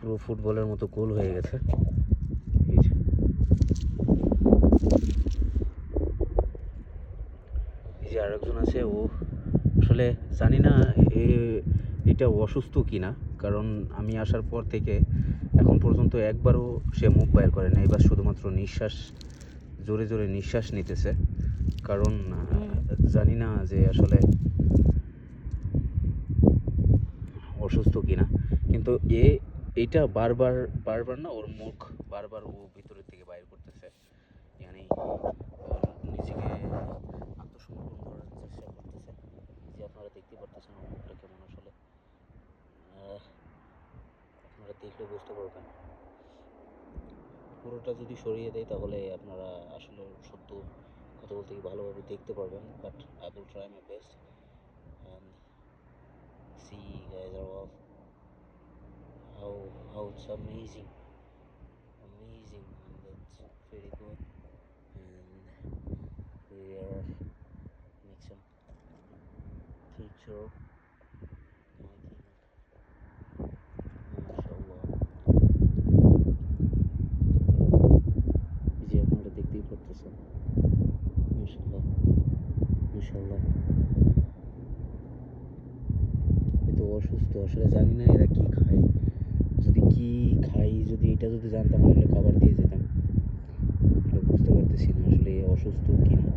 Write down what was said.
পুরো ফুটবলের মতো গোল হয়ে গেছে। এই যে আরেকজন আছে, ও আসলে জানি না এটা অসুস্থ কিনা, কারণ আমি আসার পর থেকে এখন পর্যন্ত একবারও সে মুখ বাইর করে না। এবার শুধুমাত্র নিঃশ্বাস, জোরে জোরে নিঃশ্বাস নিতেছে, কারণ জানি না যে আসলে অসুস্থ কিনা। কিন্তু এইটা বারবার বারবার না, ওর মুখ বারবার ও ভিতরের থেকে বাইর করতেছে, মানে নিজেকে আত্মসমর্পণ করার চেষ্টা করতেছে। যে আপনারা দেখতে পারতেছেন ওর মুখটা কেমন, আসলে আপনারা দেখলে বুঝতে পারবেন। পুরোটা যদি সরিয়ে দেয় তাহলে আপনারা আসলে সত্য কথা বলতে কি ভালোভাবে দেখতে পারবেন, but I will try my best and see guys are all how it's amazing and that's very good, and we are make some picture. I think mashallah, যে আপনারা দেখতেই পারতেছেন, মাশাআল্লাহ মাশাআল্লাহ। এত অসুস্থ, আসলে জানি না এরা কি খায়, যদি এটা যদি জানতাম আসলে খাবার দিয়ে যেতাম। আসলে বুঝতে পারতেছি না আসলে অসুস্থ কিনা।